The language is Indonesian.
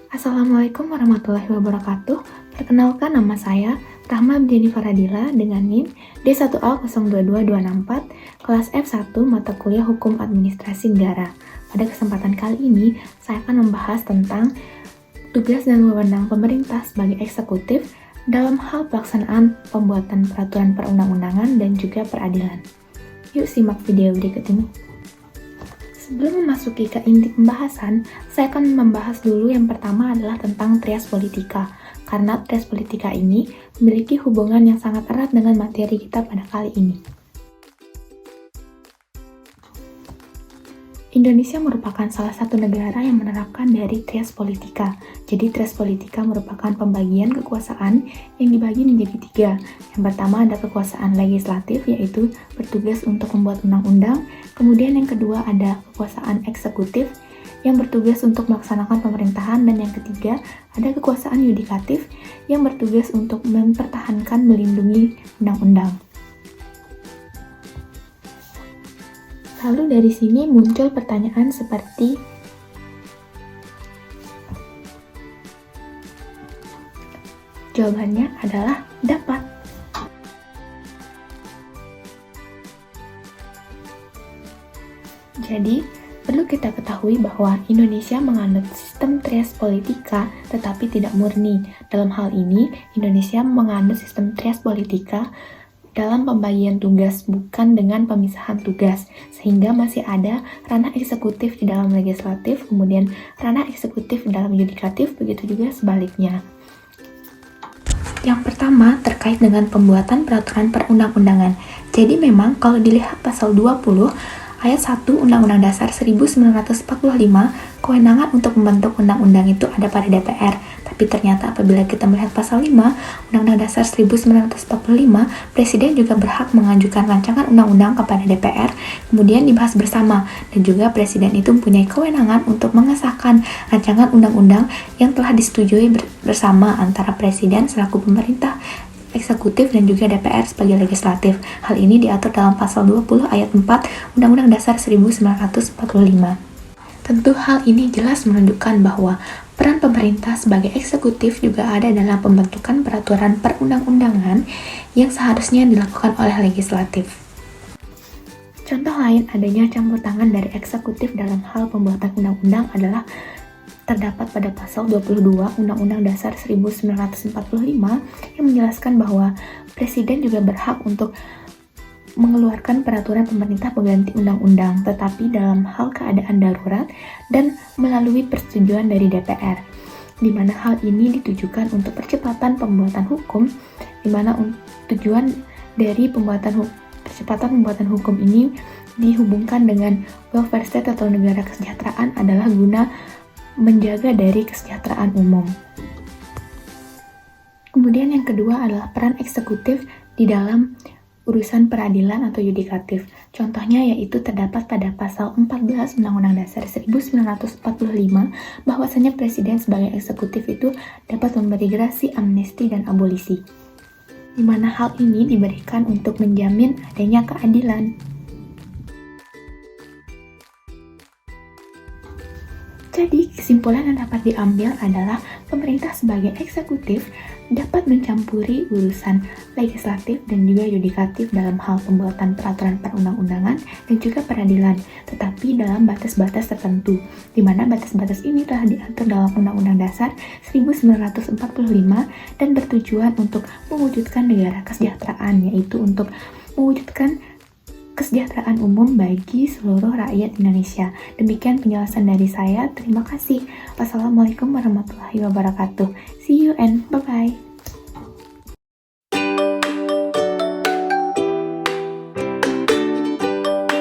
Assalamualaikum warahmatullahi wabarakatuh. Perkenalkan, nama saya Rahma Abdiani Faradila dengan NIM D1A022264, kelas F1 mata kuliah Hukum Administrasi Negara. Pada kesempatan kali ini, saya akan membahas tentang tugas dan wewenang pemerintah sebagai eksekutif dalam hal pelaksanaan pembuatan peraturan perundang-undangan dan juga peradilan. Yuk simak video berikut ini. Sebelum memasuki ke inti pembahasan, saya akan membahas dulu yang pertama adalah tentang trias politika. Karena trias politika ini memiliki hubungan yang sangat erat dengan materi kita pada kali ini. Indonesia merupakan salah satu negara yang menerapkan dari trias politika. Jadi trias politika merupakan pembagian kekuasaan yang dibagi menjadi tiga. Yang pertama ada kekuasaan legislatif, yaitu bertugas untuk membuat undang-undang. Kemudian yang kedua ada kekuasaan eksekutif yang bertugas untuk melaksanakan pemerintahan. Dan yang ketiga ada kekuasaan yudikatif yang bertugas untuk mempertahankan melindungi undang-undang. Lalu dari sini muncul pertanyaan seperti jawabannya adalah dapat. Jadi, perlu kita ketahui bahwa Indonesia menganut sistem trias politika tetapi tidak murni. Dalam hal ini, Indonesia menganut sistem trias politika dalam pembagian tugas, bukan dengan pemisahan tugas, sehingga masih ada ranah eksekutif di dalam legislatif, kemudian ranah eksekutif di dalam yudikatif, begitu juga sebaliknya. Yang pertama terkait dengan pembuatan peraturan perundang-undangan. Jadi memang kalau dilihat pasal 20 ayat 1 Undang-Undang Dasar 1945, kewenangan untuk membentuk undang-undang itu ada pada DPR. Tapi ternyata apabila kita melihat pasal 5 Undang-Undang Dasar 1945, Presiden juga berhak mengajukan rancangan undang-undang kepada DPR, kemudian dibahas bersama, dan juga Presiden itu mempunyai kewenangan untuk mengesahkan rancangan undang-undang yang telah disetujui bersama antara Presiden selaku pemerintah, eksekutif, dan juga DPR sebagai legislatif. Hal ini diatur dalam pasal 20 ayat 4 Undang-Undang Dasar 1945. Tentu hal ini jelas menunjukkan bahwa peran pemerintah sebagai eksekutif juga ada dalam pembentukan peraturan perundang-undangan yang seharusnya dilakukan oleh legislatif. Contoh lain adanya campur tangan dari eksekutif dalam hal pembuatan undang-undang adalah terdapat pada pasal 22 Undang-Undang Dasar 1945 yang menjelaskan bahwa Presiden juga berhak untuk mengeluarkan peraturan pemerintah pengganti undang-undang, tetapi dalam hal keadaan darurat dan melalui persetujuan dari DPR, di mana hal ini ditujukan untuk percepatan pembuatan hukum, di mana tujuan dari percepatan pembuatan hukum ini dihubungkan dengan welfare state atau negara kesejahteraan adalah guna menjaga dari kesejahteraan umum. Kemudian yang kedua adalah peran eksekutif di dalam urusan peradilan atau yudikatif. Contohnya yaitu terdapat pada pasal 14 Undang-Undang Dasar 1945 bahwasanya Presiden sebagai eksekutif itu dapat memberi grasi, amnesti, dan abolisi, di mana hal ini diberikan untuk menjamin adanya keadilan. Jadi, kesimpulan yang dapat diambil adalah pemerintah sebagai eksekutif dapat mencampuri urusan legislatif dan juga yudikatif dalam hal pembuatan peraturan perundang-undangan dan juga peradilan, tetapi dalam batas-batas tertentu, di mana batas-batas ini telah diatur dalam Undang-Undang Dasar 1945 dan bertujuan untuk mewujudkan negara kesejahteraan, yaitu untuk mewujudkan kesejahteraan umum bagi seluruh rakyat Indonesia. Demikian penjelasan dari saya. Terima kasih. Wassalamualaikum warahmatullahi wabarakatuh. See you and bye-bye.